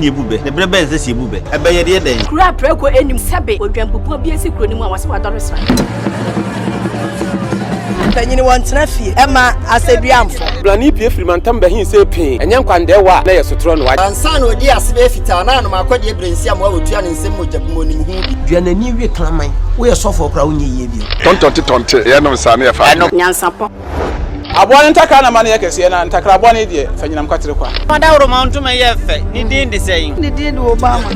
ni ebube ne brebe nse si ebube ebe ye de den kura preko enim sebe odwampopo bi esi kuro ni mu awase wadore sra tanyini wantena fie ema aseduamfo blani pie firimantam bahin se pin enye nkwande wa na yesotro no wa ansa no di asebe fita na no makode ebrensi am wa wotua ne nsem mojabumo ni hu bi duanani wie klaman wo ye sofo pra wo nye ye bi tontonte ye no sane ye fa NYANSAPO aboa ntakra na mane yekese na ntakra aboa ne die fanyinam kwatere kwa mada woro ma ntuma ye fe ni din de sey ni din de Obama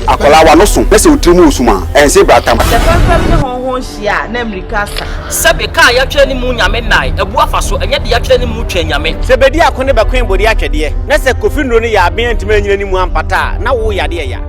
akola wa no so pese utrimu usuma ense bratam the first ne honhon hia na America sebe ka ya twa ni mu nyame nai ebu afaso enye de ya twa ni mu twa nyame sebedi akone be kwen bodi atwede na se kofi nro ni ya aben ntime nyina ni mu ampata na wo yade ya